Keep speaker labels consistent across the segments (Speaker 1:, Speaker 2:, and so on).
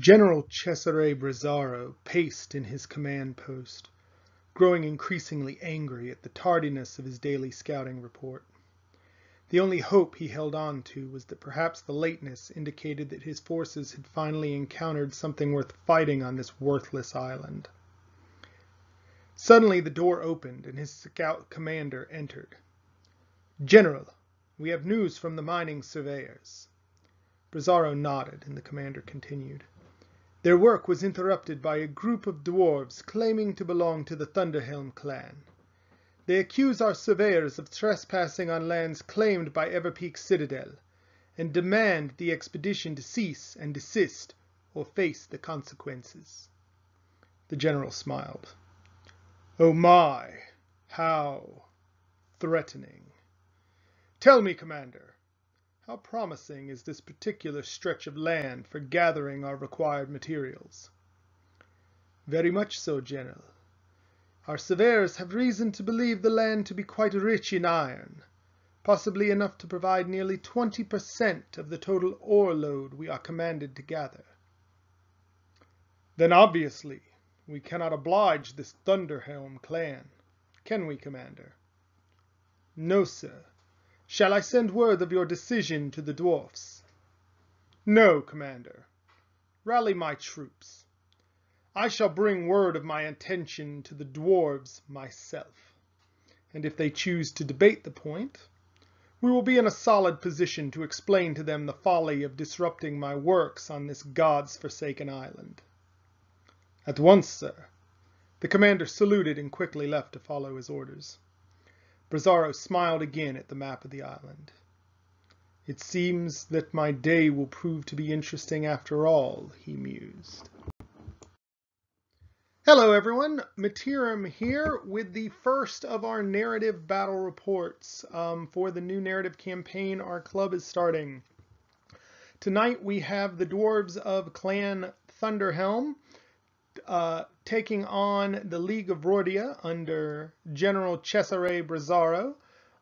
Speaker 1: General Cesare Bresaro paced in his command post, growing increasingly angry at the tardiness of his daily scouting report. The only hope he held on to was that perhaps the lateness indicated that his forces had finally encountered something worth fighting on this worthless island. Suddenly the door opened and his scout commander entered. "General, we have news from the mining surveyors." Bresaro nodded, and the commander continued. "Their work was interrupted by a group of dwarves claiming to belong to the Thunderhelm clan. They accuse our surveyors of trespassing on lands claimed by Everpeak Citadel, and demand the expedition to cease and desist or face the consequences." The general smiled. "Oh my, how threatening. Tell me, Commander, how promising is this particular stretch of land for gathering our required materials?" "Very much so, General. Our surveyors have reason to believe the land to be quite rich in iron, possibly enough to provide nearly 20% of the total ore load we are commanded to gather." "Then obviously we cannot oblige this Thunderhelm clan, can we, Commander?" "No, sir. Shall I send word of your decision to the Dwarfs?" "No, Commander. Rally my troops. I shall bring word of my intention to the Dwarves myself, and if they choose to debate the point, we will be in a solid position to explain to them the folly of disrupting my works on this God's forsaken island." "At once, sir." The commander saluted and quickly left to follow his orders. Bresaro smiled again at the map of the island. "It seems that my day will prove to be interesting after all," he mused. Hello everyone, Matiram here with the first of our narrative battle reports for the new narrative campaign our club is starting. Tonight we have the Dwarves of Clan Thunderhelm taking on the League of Rhordia under General Cesare Bresaro,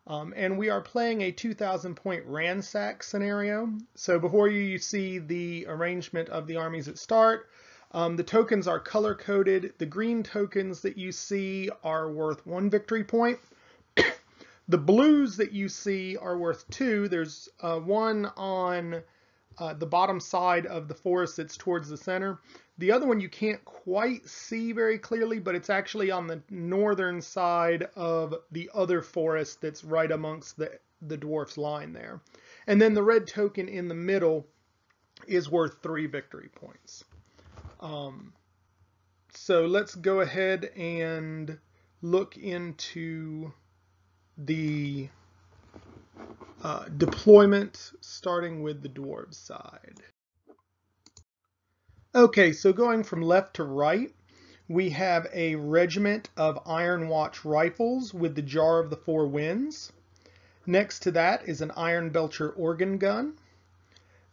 Speaker 1: and we are playing a 2,000 point Ransack scenario. So before you see the arrangement of the armies at start, the tokens are color coded. The green tokens that you see are worth 1 victory point. The blues that you see are worth 2. There's one on the bottom side of the forest that's towards the center. The other one you can't quite see very clearly, but it's actually on the northern side of the other forest that's right amongst the dwarf's line there. And then the red token in the middle is worth 3 victory points. So let's go ahead and look into the deployment, starting with the dwarves side. Okay, so going from left to right, we have a regiment of Iron Watch rifles with the Jar of the Four Winds. Next to that is an Iron Belcher organ gun.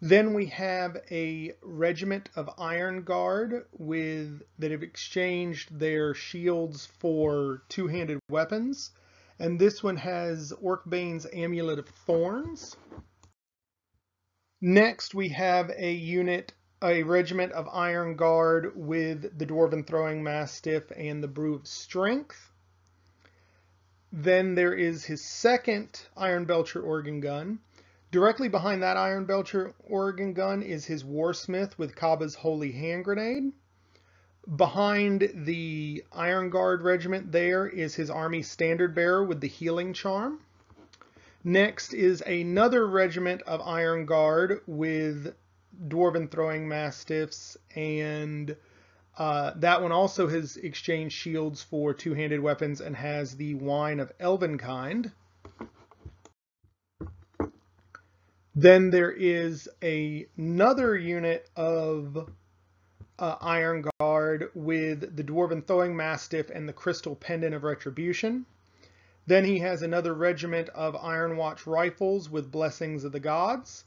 Speaker 1: Then we have a regiment of Iron Guard that have exchanged their shields for two-handed weapons. And this one has Orcbane's Amulet of Thorns. Next we have a regiment of Iron Guard with the Dwarven Throwing Mastiff and the Brew of Strength. Then there is his second Iron Belcher organ gun. Directly behind that Iron Belcher organ gun is his Warsmith with Kaba's Holy Hand Grenade. Behind the Iron Guard regiment there is his Army Standard Bearer with the Healing Charm. Next is another regiment of Iron Guard with Dwarven Throwing Mastiffs, and that one also has exchanged shields for two-handed weapons and has the Wine of Elvenkind. Then there is another unit of Iron Guard with the Dwarven Throwing Mastiff and the Crystal Pendant of Retribution. Then he has another regiment of Iron Watch rifles with Blessings of the Gods.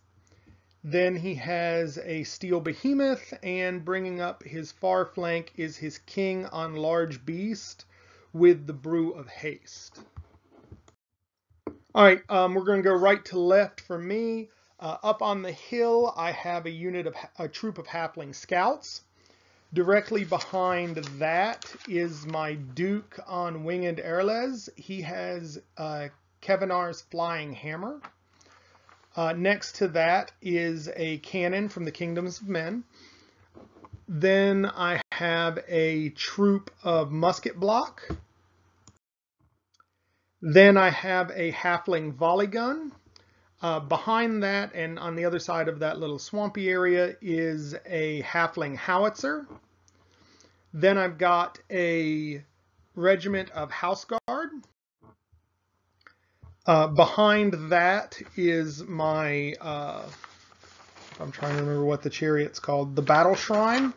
Speaker 1: Then he has a Steel Behemoth, and bringing up his far flank is his King on Large Beast with the Brew of Haste. All right, we're going to go right to left for me. Up on the hill, I have a troop of halfling scouts. Directly behind that is my Duke on Winged Erles. He has Kevinar's Flying Hammer. Next to that is a cannon from the Kingdoms of Men. Then I have a troop of musket block. Then I have a halfling volley gun. Behind that and on the other side of that little swampy area is a halfling howitzer. Then I've got a regiment of house guard. Behind that is my, I'm trying to remember what the chariot's called, the battle shrine.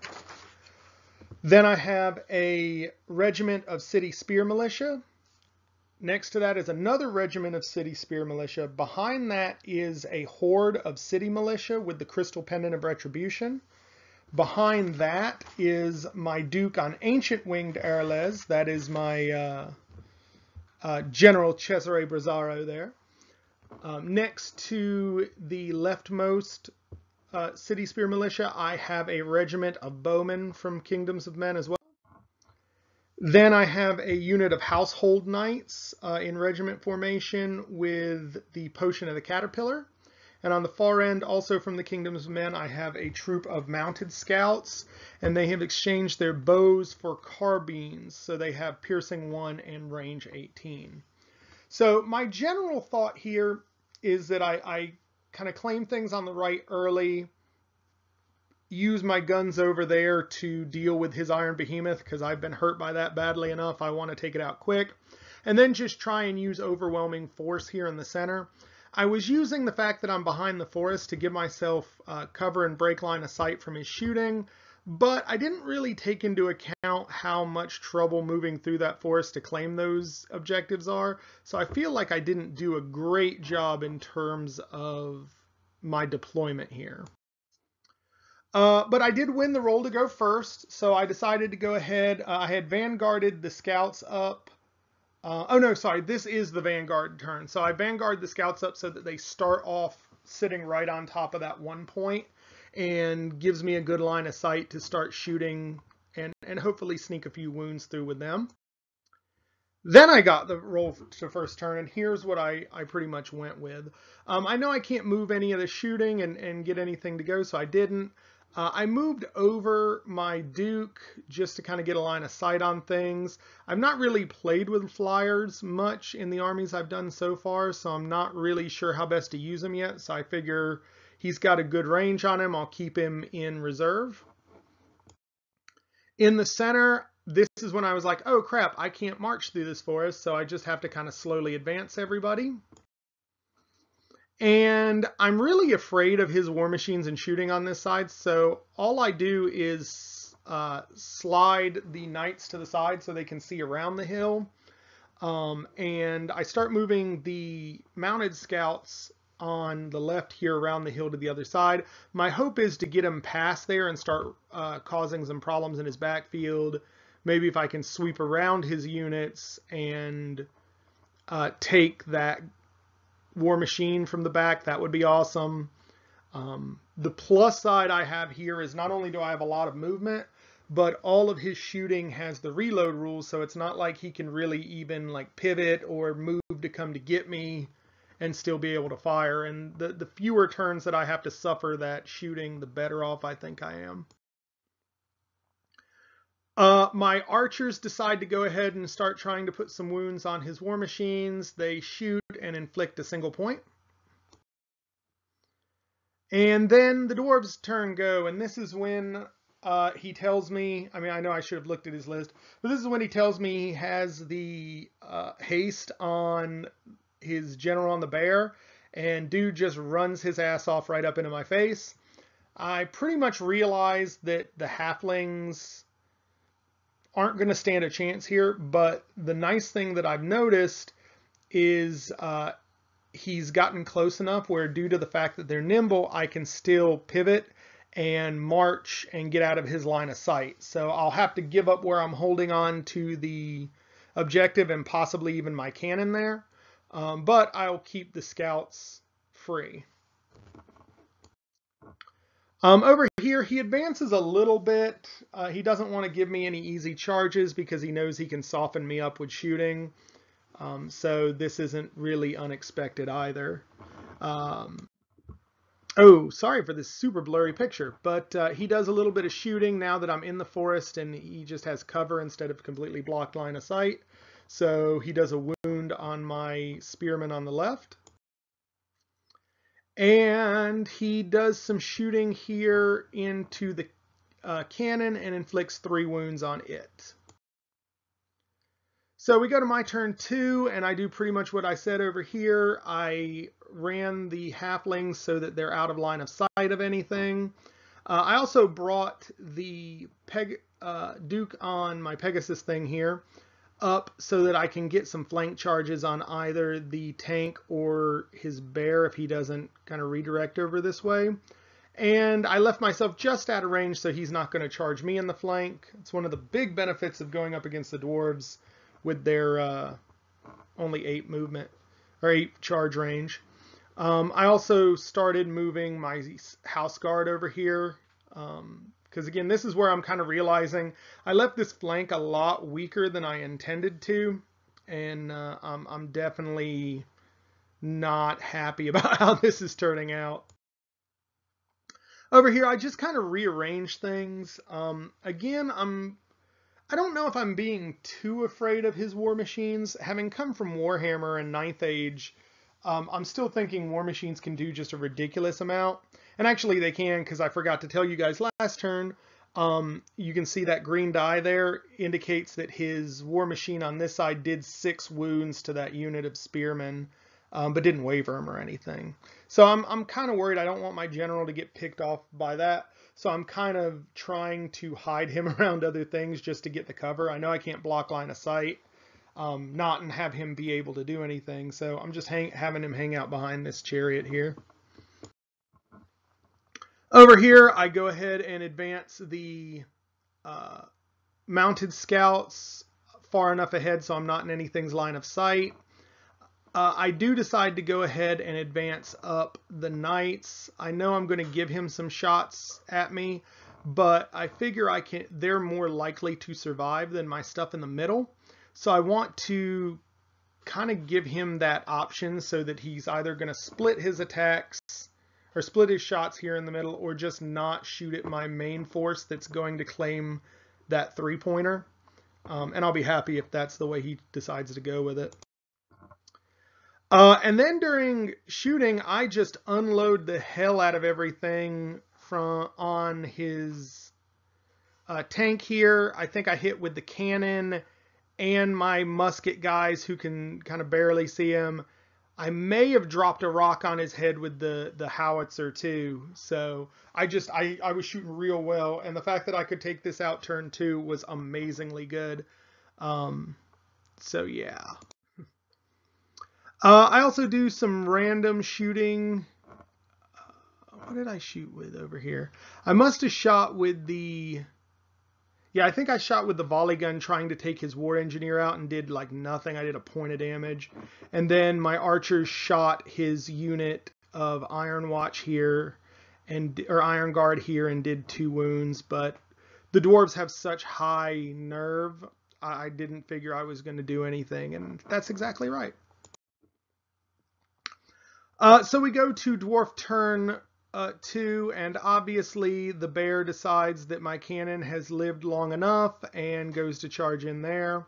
Speaker 1: Then I have a regiment of city spear militia. Next to that is another regiment of city spear militia. Behind that is a horde of city militia with the crystal pendant of retribution. Behind that is my Duke on Ancient Winged Erles. That is my General Cesare Bresaro there. Next to the leftmost city spear militia, I have a regiment of bowmen from Kingdoms of Men as well. Then I have a unit of household knights in regiment formation with the Potion of the Caterpillar. And on the far end, also from the Kingdoms of Men, I have a troop of mounted scouts, and they have exchanged their bows for carbines, so they have piercing 1 and range 18. So my general thought here is that I kind of claim things on the right early, use my guns over there to deal with his Iron Behemoth because I've been hurt by that badly enough. I want to take it out quick. And then just try and use overwhelming force here in the center. I was using the fact that I'm behind the forest to give myself cover and break line of sight from his shooting, but I didn't really take into account how much trouble moving through that forest to claim those objectives are. So I feel like I didn't do a great job in terms of my deployment here. But I did win the roll to go first, so I decided to go ahead. I had vanguarded the scouts up. Oh no, sorry, this is the vanguard turn. So I vanguard the scouts up so that they start off sitting right on top of that one point and gives me a good line of sight to start shooting and hopefully sneak a few wounds through with them. Then I got the roll to first turn, and here's what I pretty much went with. I know I can't move any of the shooting and get anything to go, so I didn't. I moved over my Duke just to kind of get a line of sight on things. I've not really played with flyers much in the armies I've done so far, so I'm not really sure how best to use them yet. So I figure he's got a good range on him. I'll keep him in reserve. In the center, this is when I was like, oh crap, I can't march through this forest, so I just have to kind of slowly advance everybody. And I'm really afraid of his war machines and shooting on this side, so all I do is slide the knights to the side so they can see around the hill. And I start moving the mounted scouts on the left here around the hill to the other side. My hope is to get him past there and start causing some problems in his backfield. Maybe if I can sweep around his units and take that war machine from the back, that would be awesome. The plus side I have here is not only do I have a lot of movement, but all of his shooting has the reload rules, so it's not like he can really even like pivot or move to come to get me and still be able to fire. And the fewer turns that I have to suffer that shooting, the better off I think I am. My archers decide to go ahead and start trying to put some wounds on his war machines. They shoot and inflict a single point. And then the dwarves' turn go, and this is when he tells me, I mean, I know I should have looked at his list, but this is when he tells me he has the haste on his general on the bear, and dude just runs his ass off right up into my face. I pretty much realized that the halflings aren't going to stand a chance here, but the nice thing that I've noticed is he's gotten close enough where, due to the fact that they're nimble, I can still pivot and march and get out of his line of sight. So I'll have to give up where I'm holding on to the objective and possibly even my cannon there, but I'll keep the scouts free. Over here, he advances a little bit. He doesn't want to give me any easy charges because he knows he can soften me up with shooting. So this isn't really unexpected either. Oh, sorry for this super blurry picture, but he does a little bit of shooting now that I'm in the forest and he just has cover instead of completely blocked line of sight. So he does a wound on my spearman on the left. And he does some shooting here into the cannon and inflicts 3 wounds on it. So we go to my turn 2, and I do pretty much what I said over here. I ran the halflings so that they're out of line of sight of anything. I also brought the Duke on my Pegasus thing here up so that I can get some flank charges on either the tank or his bear if he doesn't kind of redirect over this way. And I left myself just out of range so he's not going to charge me in the flank. It's one of the big benefits of going up against the dwarves with their only 8 movement or 8 charge range. I also started moving my house guard over here because again, this is where I'm kind of realizing I left this flank a lot weaker than I intended to, and I'm definitely not happy about how this is turning out. Over here, I just kind of rearranged things. Again, I don't know if I'm being too afraid of his war machines. Having come from Warhammer and 9th Age, I'm still thinking war machines can do just a ridiculous amount. And actually they can, because I forgot to tell you guys last turn. You can see that green die there indicates that his war machine on this side did 6 wounds to that unit of spearmen, but didn't waver him or anything. So I'm kind of worried. I don't want my general to get picked off by that. So I'm kind of trying to hide him around other things just to get the cover. I know I can't block line of sight, not and have him be able to do anything. So I'm just having him hang out behind this chariot here. Over here, I go ahead and advance the mounted scouts far enough ahead so I'm not in anything's line of sight. I do decide to go ahead and advance up the knights. I know I'm going to give him some shots at me, but I figure they're more likely to survive than my stuff in the middle. So I want to kind of give him that option so that he's either going to split his attacks or split his shots here in the middle, or just not shoot at my main force that's going to claim that 3-pointer. And I'll be happy if that's the way he decides to go with it. And then during shooting, I just unload the hell out of everything on his tank here. I think I hit with the cannon and my musket guys who can kind of barely see him. I may have dropped a rock on his head with the howitzer too. So I was shooting real well. And the fact that I could take this out turn 2 was amazingly good. So yeah. I also do some random shooting. What did I shoot with over here? I must have shot with the... Yeah, I think I shot with the volley gun trying to take his war engineer out and did like nothing. I did a point of damage. And then my archers shot his unit of Iron Watch here, or Iron Guard here, and did 2 wounds. But the dwarves have such high nerve, I didn't figure I was going to do anything. And that's exactly right. So we go to dwarf turn 2, and obviously the bear decides that my cannon has lived long enough and goes to charge in there.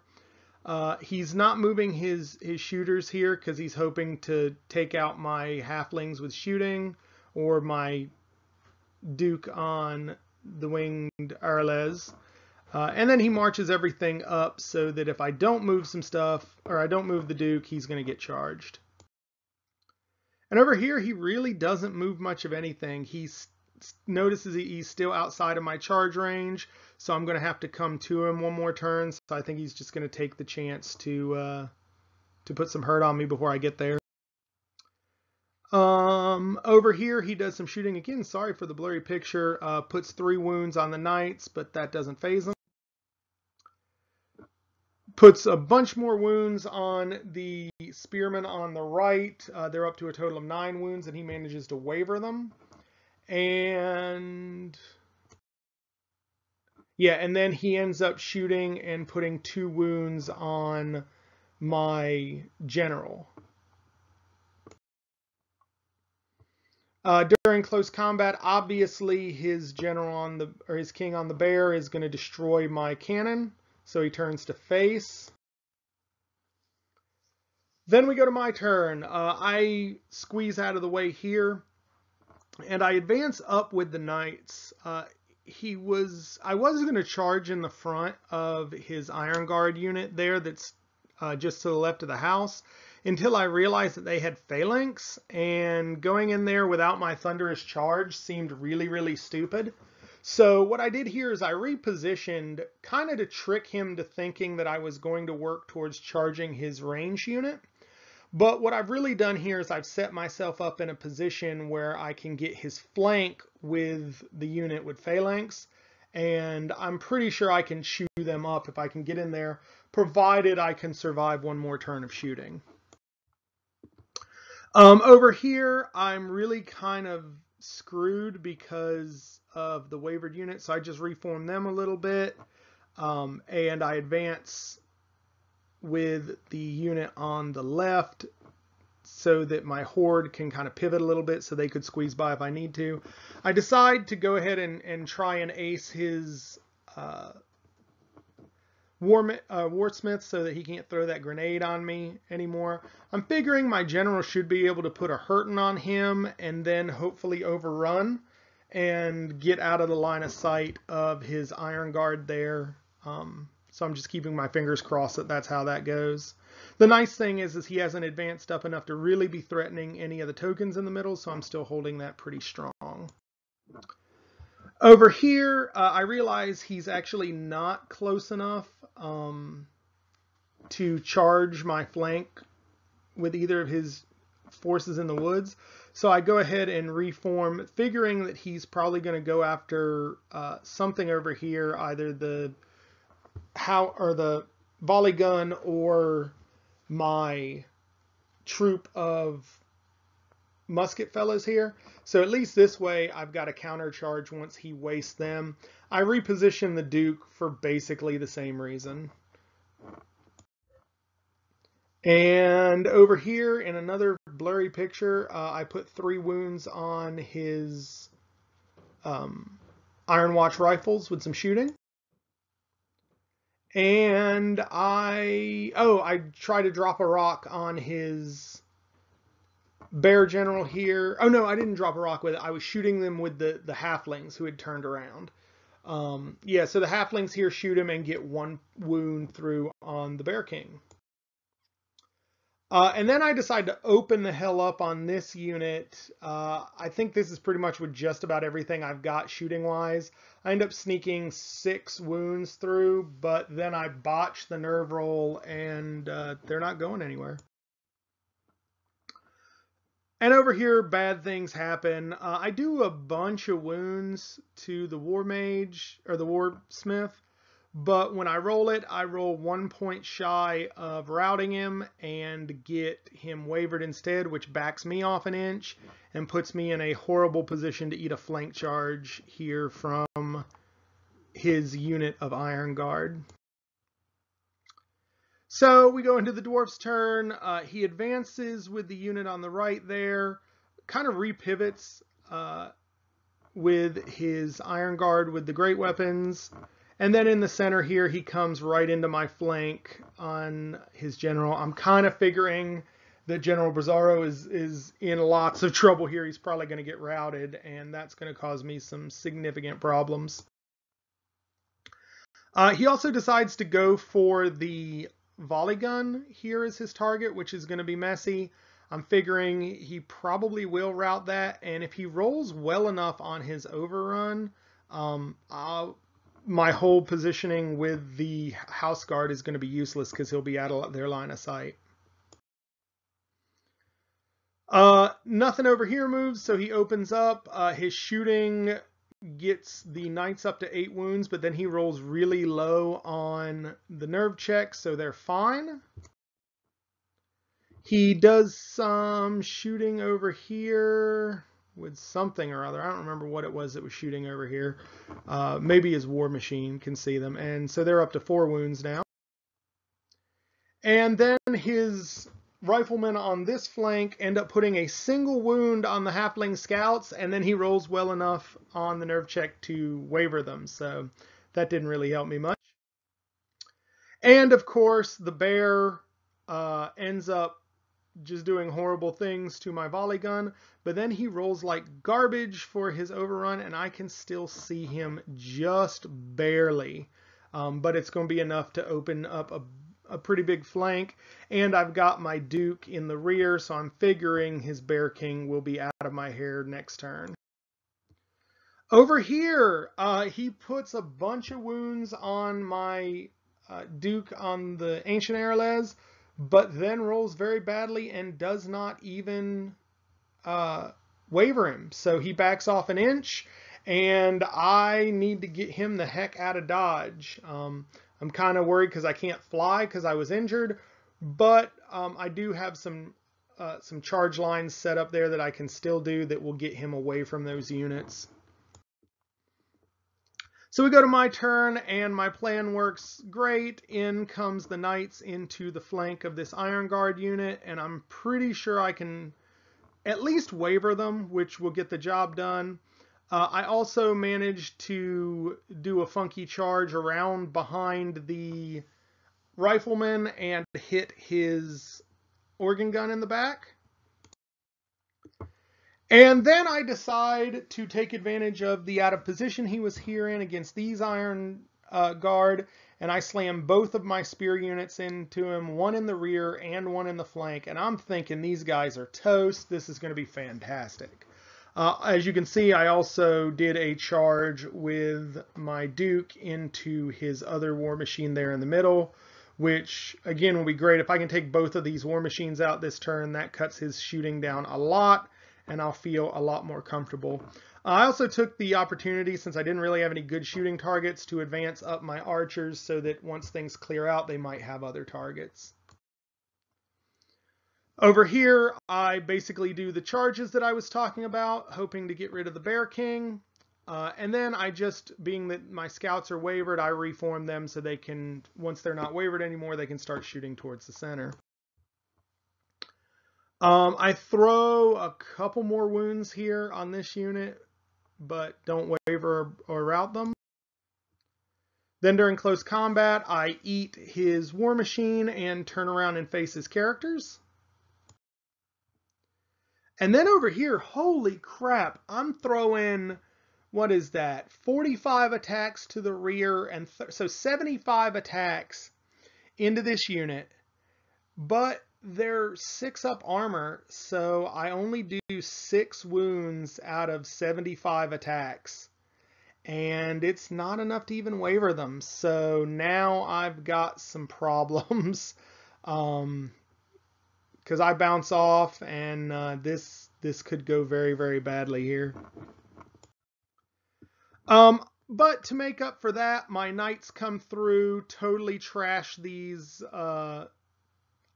Speaker 1: He's not moving his shooters here because he's hoping to take out my halflings with shooting or my duke on the winged Arles. And then he marches everything up so that if I don't move some stuff, or I don't move the duke, he's going to get charged. And over here, he really doesn't move much of anything. He notices he's still outside of my charge range, so I'm going to have to come to him one more turn. So I think he's just going to take the chance to put some hurt on me before I get there. Over here, he does some shooting again. Sorry for the blurry picture. Puts 3 wounds on the knights, but that doesn't faze them. Puts a bunch more wounds on the spearmen on the right. They're up to a total of 9 wounds, and he manages to waver them. And yeah, and then he ends up shooting and putting 2 wounds on my general. During close combat, obviously his general on the, or his king on the bear is going to destroy my cannon, so he turns to face. Then we go to my turn. I squeeze out of the way here, and I advance up with the knights. I was going to charge in the front of his Iron Guard unit there that's just to the left of the house, until I realized that they had phalanx, and going in there without my thunderous charge seemed really, really stupid. So what I did here is I repositioned, kind of to trick him to thinking that I was going to work towards charging his range unit. But what I've really done here is I've set myself up in a position where I can get his flank with the unit with phalanx, and I'm pretty sure I can chew them up if I can get in there, provided I can survive one more turn of shooting. Over here, I'm really kind of screwed because of the wavered unit, so I just reform them a little bit, and I advance with the unit on the left so that my horde can kind of pivot a little bit so they could squeeze by if I need to. I decide to go ahead and try and ace his Warsmith so that he can't throw that grenade on me anymore. I'm figuring my general should be able to put a hurting on him and then hopefully overrun and get out of the line of sight of his Iron Guard there. So I'm just keeping my fingers crossed that that's how that goes. The nice thing is he hasn't advanced up enough to really be threatening any of the tokens in the middle, so I'm still holding that pretty strong. Over here, I realize he's actually not close enough to charge my flank with either of his forces in the woods. So I go ahead and reform, figuring that he's probably going to go after something over here, either the volley gun or my troop of musket fellows here. So at least this way I've got a counter charge once he wastes them. I reposition the Duke for basically the same reason. And over here in another blurry picture, I put 3 wounds on his Iron Watch rifles with some shooting. And I try to drop a rock on his bear general here. Oh no, I didn't drop a rock with it. I was shooting them with the halflings who had turned around. Yeah, so the halflings here shoot him and get 1 wound through on the Bear King. And then I decide to open the hell up on this unit. I think this is pretty much with just about everything I've got shooting-wise. I end up sneaking 6 wounds through, but then I botch the nerve roll, and they're not going anywhere. And over here, bad things happen. I do a bunch of wounds to the War Mage, or the Warsmith, but when I roll it, I roll 1 point shy of routing him and get him wavered instead, which backs me off an inch and puts me in a horrible position to eat a flank charge here from his unit of Iron Guard. So we go into the Dwarf's turn. He advances with the unit on the right there, kind of repivots with his Iron Guard with the great weapons. And then in the center here, he comes right into my flank on his general. I'm kind of figuring that General Bresaro is in lots of trouble here. He's probably going to get routed, and that's going to cause me some significant problems. He also decides to go for the volley gun here as his target, which is going to be messy. I'm figuring he probably will route that, and if he rolls well enough on his overrun, my whole positioning with the house guard is going to be useless because he'll be out of their line of sight. Nothing over here moves, so he opens up. His shooting gets the knights up to 8 wounds, but then he rolls really low on the nerve check, so they're fine. He does some shooting over here. something or other. I don't remember what it was that was shooting over here. Maybe his war machine can see them. And so they're up to 4 wounds now. And then his riflemen on this flank end up putting a single wound on the halfling scouts, and then he rolls well enough on the nerve check to waver them. So that didn't really help me much. And of course, the bear ends up just doing horrible things to my volley gun, but then he rolls like garbage for his overrun, and I can still see him just barely. But it's going to be enough to open up a pretty big flank, and I've got my Duke in the rear, so I'm figuring his Bear King will be out of my hair next turn. Over here, he puts a bunch of wounds on my Duke on the Ancient Arales, but then rolls very badly and does not even waver him. So he backs off an inch, and I need to get him the heck out of dodge. I'm kind of worried because I can't fly because I was injured, but I do have some charge lines set up there that I can still do that will get him away from those units. So we go to my turn, and my plan works great. In comes the knights into the flank of this Iron Guard unit, and I'm pretty sure I can at least waver them, which will get the job done. I also managed to do a funky charge around behind the rifleman and hit his organ gun in the back. And then I decide to take advantage of the out of position he was here in against these Iron Guard, and I slam both of my spear units into him, one in the rear and one in the flank, and I'm thinking these guys are toast. This is going to be fantastic. As you can see, I also did a charge with my Duke into his other war machine there in the middle, which again will be great. If I can take both of these war machines out this turn, that cuts his shooting down a lot, and I'll feel a lot more comfortable. I also took the opportunity, since I didn't really have any good shooting targets, to advance up my archers so that once things clear out, they might have other targets. Over here, I basically do the charges that I was talking about, hoping to get rid of the Bear King. And then I just, being that my scouts are wavered, I reform them so they can, once they're not wavered anymore, they can start shooting towards the center. I throw a couple more wounds here on this unit, but don't waver or rout them. Then during close combat, I eat his war machine and turn around and face his characters. And then over here, holy crap, I'm throwing, what is that, 45 attacks to the rear, and so 75 attacks into this unit. But they're 6-up armor, so I only do 6 wounds out of 75 attacks. And it's not enough to even waver them. So now I've got some problems. Because I bounce off, and this could go very, very badly here. But to make up for that, my knights come through, totally trash these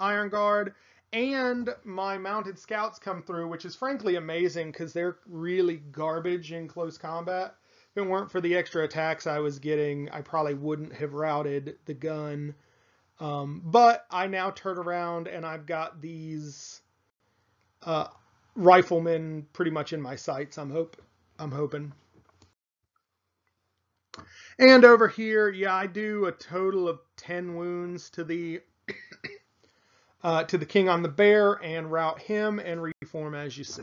Speaker 1: Iron Guard, and my mounted scouts come through, which is frankly amazing because they're really garbage in close combat. If it weren't for the extra attacks I was getting, I probably wouldn't have routed the gun. But I now turn around and I've got these riflemen pretty much in my sights, I'm hoping. And over here, yeah, I do a total of 10 wounds to the king on the bear and rout him and reform as you see.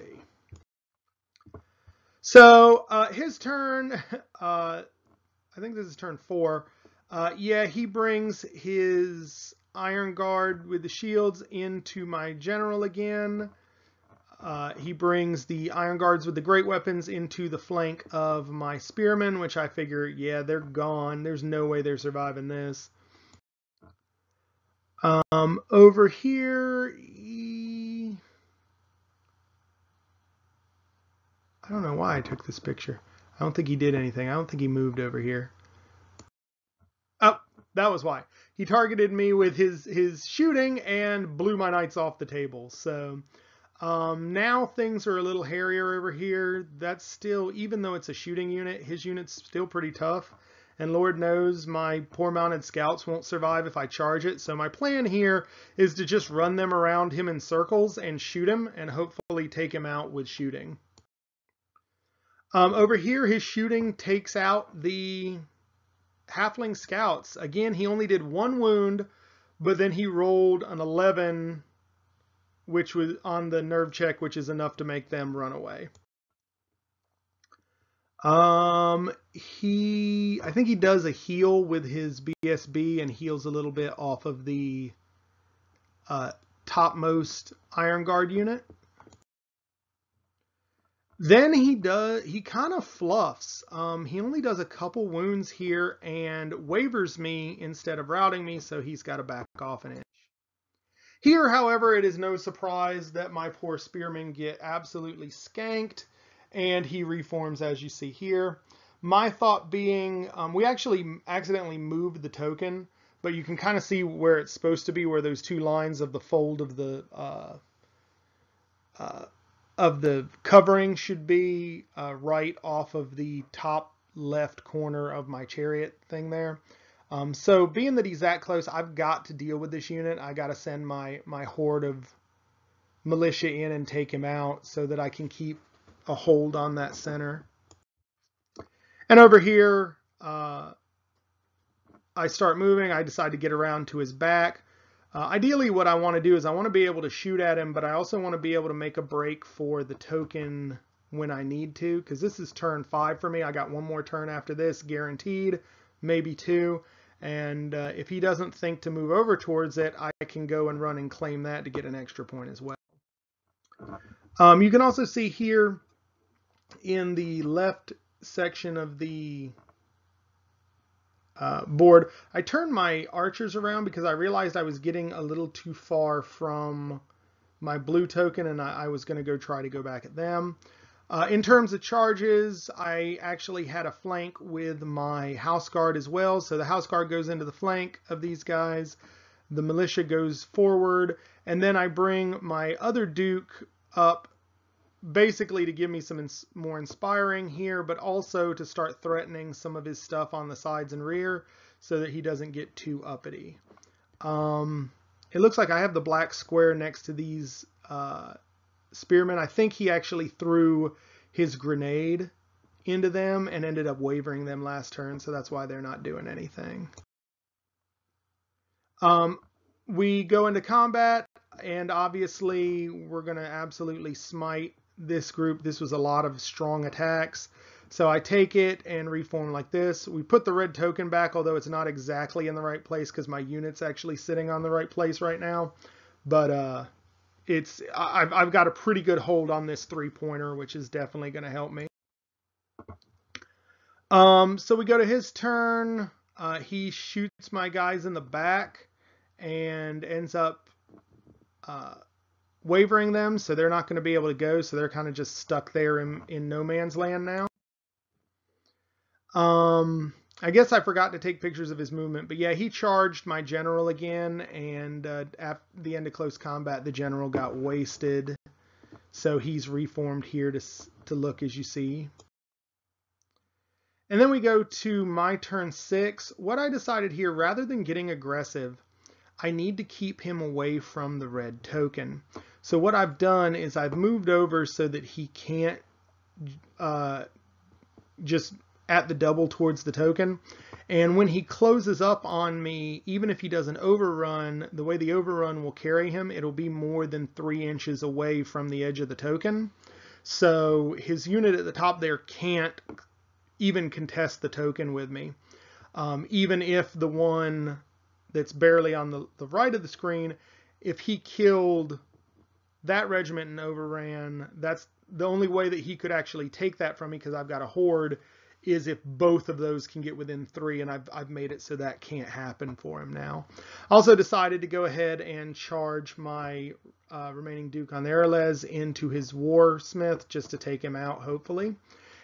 Speaker 1: So his turn, I think this is turn 4. Yeah, he brings his Iron Guard with the shields into my general again. He brings the Iron Guards with the great weapons into the flank of my spearmen, which I figure, yeah, they're gone. There's no way they're surviving this. Over here, I don't know why I took this picture. I don't think he did anything. I don't think he moved over here. Oh, that was why. He targeted me with his shooting and blew my knights off the table. So Now things are a little hairier over here. That's still, even though it's a shooting unit, his unit's still pretty tough. And Lord knows my poor mounted scouts won't survive if I charge it. So my plan here is to just run them around him in circles and shoot him and hopefully take him out with shooting. Over here, his shooting takes out the halfling scouts. Again, he only did 1 wound, but then he rolled an 11, which was on the nerve check, which is enough to make them run away. I think he does a heal with his BSB and heals a little bit off of the topmost Iron Guard unit. Then he kind of fluffs. He only does a couple wounds here and wavers me instead of routing me, so he's got to back off an inch. Here, however, it is no surprise that my poor spearmen get absolutely skanked, and he reforms as you see here. My thought being, we actually accidentally moved the token, but you can kind of see where it's supposed to be, where those 2 lines of the fold of the covering should be right off of the top left corner of my chariot thing there. So being that he's that close, I've got to deal with this unit. I got to send my horde of militia in and take him out so that I can keep a hold on that center. And over here, I start moving. I decide to get around to his back. Ideally, what I want to do is I want to be able to shoot at him, but I also want to be able to make a break for the token when I need to, because this is turn 5 for me. I got 1 more turn after this, guaranteed, maybe 2. And if he doesn't think to move over towards it, I can go and run and claim that to get an extra point as well. You can also see here in the left section of the board, I turned my archers around because I realized I was getting a little too far from my blue token, and I was going to try to go back at them. In terms of charges, I actually had a flank with my house guard as well. So the house guard goes into the flank of these guys. The militia goes forward, and then I bring my other duke up basically to give me some more inspiring here, but also to start threatening some of his stuff on the sides and rear so that he doesn't get too uppity. It looks like I have the black square next to these spearmen. I think he actually threw his grenade into them and ended up wavering them last turn, so that's why they're not doing anything. We go into combat, and obviously we're going to absolutely smite this group. This was a lot of strong attacks. So I take it and reform like this. We put the red token back, although it's not exactly in the right place because my unit's actually sitting on the right place right now. But I've got a pretty good hold on this 3-pointer, which is definitely going to help me. So we go to his turn. He shoots my guys in the back and ends up wavering them, so they're not going to be able to go, so they're kind of just stuck there in no man's land now. I guess I forgot to take pictures of his movement, but yeah, he charged my general again, and at the end of close combat, the general got wasted, so he's reformed here to look as you see. And then we go to my turn 6. What I decided here, rather than getting aggressive, I need to keep him away from the red token. So what I've done is I've moved over so that he can't just at the double towards the token. And when he closes up on me, even if he does an overrun, the way the overrun will carry him, it'll be more than 3 inches away from the edge of the token. So his unit at the top there can't even contest the token with me. Even if the one that's barely on the right of the screen, if he killed that regiment and overran, that's the only way that he could actually take that from me, because I've got a horde, is if both of those can get within 3, and I've made it so that can't happen for him now. Also decided to go ahead and charge my remaining Duke on the Erles into his Warsmith just to take him out, hopefully.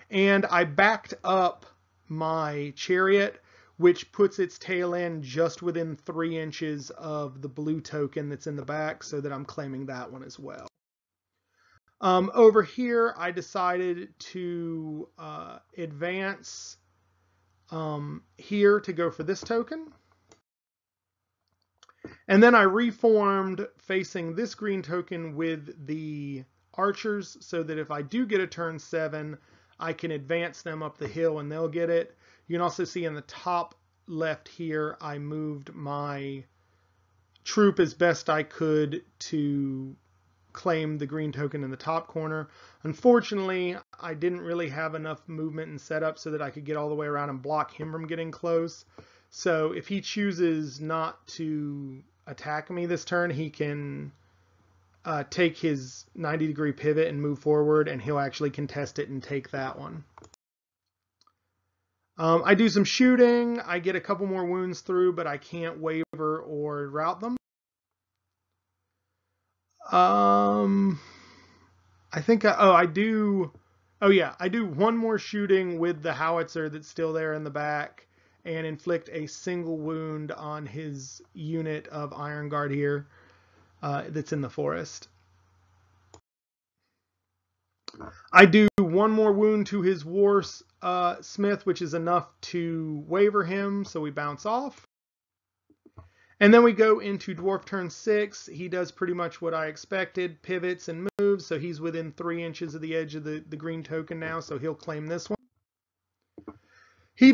Speaker 1: And I backed up my chariot, which puts its tail end just within 3 inches of the blue token that's in the back, so that I'm claiming that one as well. Over here, I decided to advance here to go for this token. And then I reformed facing this green token with the archers so that if I do get a turn 7, I can advance them up the hill and they'll get it. You can also see in the top left here, I moved my troop as best I could to claim the green token in the top corner. Unfortunately, I didn't really have enough movement and setup so that I could get all the way around and block him from getting close. So if he chooses not to attack me this turn, he can take his 90-degree pivot and move forward, and he'll actually contest it and take that one. I do some shooting. I get a couple more wounds through, but I can't waver or rout them. I think, I do one more shooting with the howitzer that's still there in the back and inflict a single wound on his unit of Iron Guard here that's in the forest. I do one more wound to his war smith, which is enough to waver him, so we bounce off. And then we go into dwarf turn 6. He does pretty much what I expected, pivots and moves, so he's within 3 inches of the edge of the green token now, so he'll claim this one. He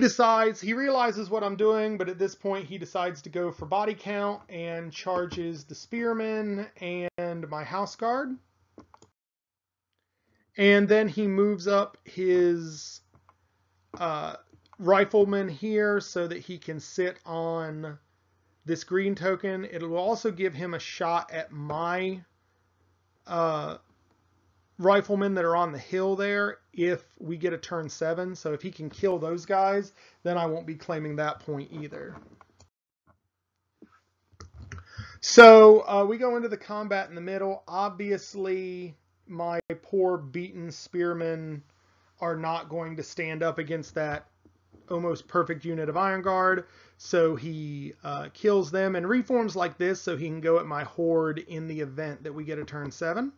Speaker 1: realizes what I'm doing, but at this point he decides to go for body count and charges the spearman and my house guard. And then he moves up his rifleman here so that he can sit on this green token. It will also give him a shot at my riflemen that are on the hill there if we get a turn 7. So if he can kill those guys, then I won't be claiming that point either. So we go into the combat in the middle. Obviously, my poor beaten spearmen are not going to stand up against that almost perfect unit of Iron Guard, so he kills them and reforms like this so he can go at my horde in the event that we get a turn 7.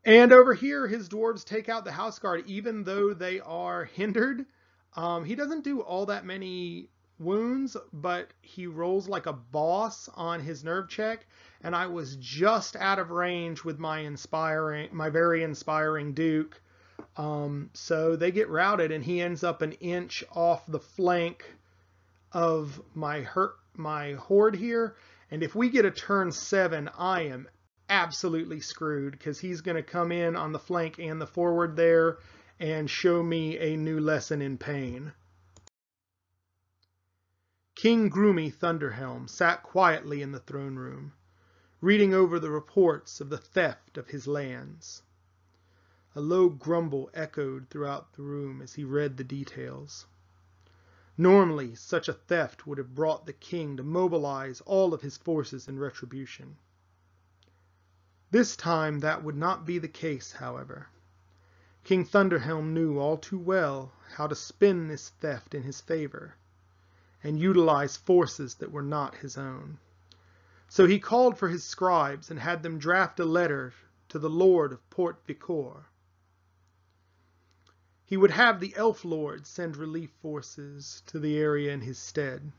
Speaker 1: And over here, his dwarves take out the house guard, even though they are hindered. He doesn't do all that many wounds, but he rolls like a boss on his nerve check, and I was just out of range with my very inspiring Duke. So they get routed, and he ends up an inch off the flank of my horde here. And if we get a turn 7, I am absolutely screwed, because he's going to come in on the flank and the forward there and show me a new lesson in pain. King Groomy Thunderhelm sat quietly in the throne room, reading over the reports of the theft of his lands. A low grumble echoed throughout the room as he read the details. Normally, such a theft would have brought the king to mobilize all of his forces in retribution. This time that would not be the case, however. King Thunderhelm knew all too well how to spin this theft in his favor and utilize forces that were not his own. So he called for his scribes and had them draft a letter to the Lord of Port Vicor. He would have the Elf Lord send relief forces to the area in his stead.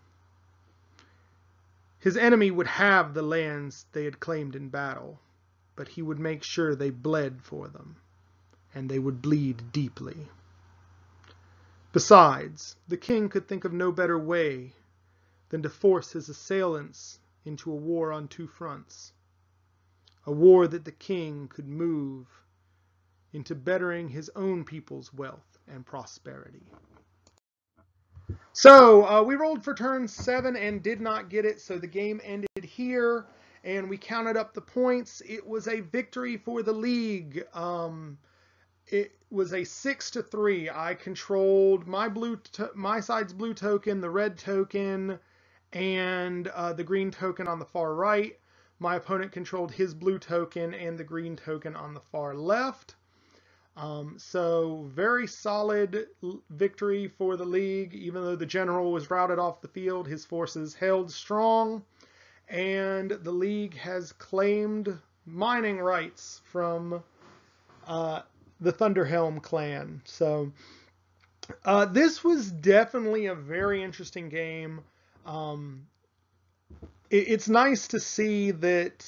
Speaker 1: His enemy would have the lands they had claimed in battle, but he would make sure they bled for them, and they would bleed deeply. Besides, the king could think of no better way than to force his assailants into a war on 2 fronts, a war that the king could move into bettering his own people's wealth and prosperity. So we rolled for turn 7 and did not get it, so the game ended here, and we counted up the points. It was a victory for the League. It was a 6-3. I controlled my side's blue token, the red token, and the green token on the far right. My opponent controlled his blue token and the green token on the far left. So very solid victory for the League. Even though the general was routed off the field, his forces held strong, and the League has claimed mining rights from the Thunderhelm clan. So this was definitely a very interesting game. It's nice to see that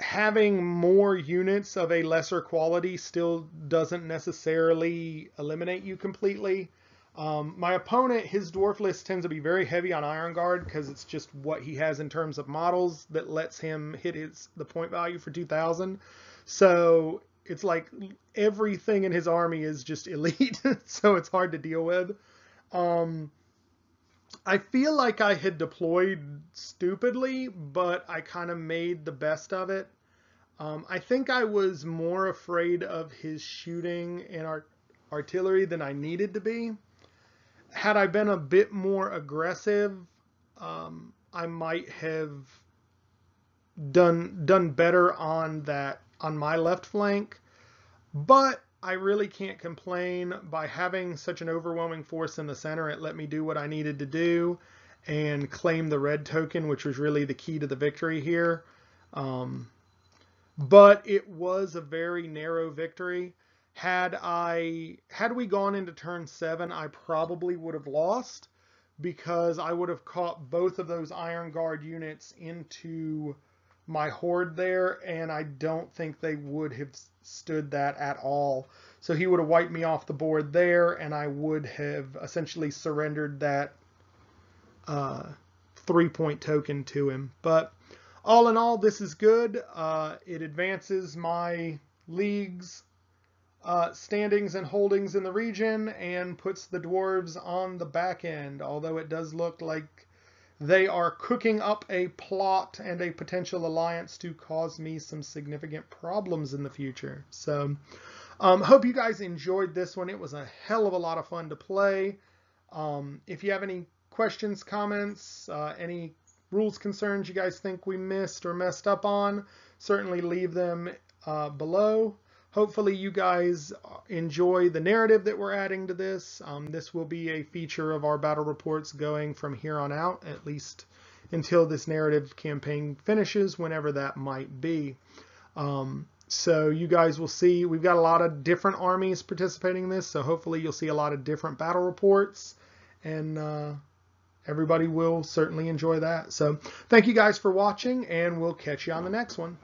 Speaker 1: having more units of a lesser quality still doesn't necessarily eliminate you completely. My opponent, his dwarf list tends to be very heavy on Iron Guard because it's just what he has in terms of models that lets him hit the point value for 2,000. So it's like everything in his army is just elite, so it's hard to deal with. I feel like I had deployed stupidly, but I kind of made the best of it. I think I was more afraid of his shooting and artillery than I needed to be. Had I been a bit more aggressive, I might have done better on my left flank. But I really can't complain. By having such an overwhelming force in the center, it let me do what I needed to do and claim the red token, which was really the key to the victory here. But it was a very narrow victory. Had we gone into turn 7, I probably would have lost because I would have caught both of those Iron Guard units into my horde there, and I don't think they would have stood that at all. So he would have wiped me off the board there, and I would have essentially surrendered that 3-point token to him. But all in all, this is good. It advances my league's standings and holdings in the region and puts the dwarves on the back end, although it does look like they are cooking up a plot and a potential alliance to cause me some significant problems in the future. So hope you guys enjoyed this one. It was a hell of a lot of fun to play. If you have any questions, comments, any rules concerns you guys think we missed or messed up on, certainly leave them below. Hopefully you guys enjoy the narrative that we're adding to this. This will be a feature of our battle reports going from here on out, at least until this narrative campaign finishes, whenever that might be. So you guys will see, we've got a lot of different armies participating in this, so hopefully you'll see a lot of different battle reports, and everybody will certainly enjoy that. So thank you guys for watching, and we'll catch you on the next one.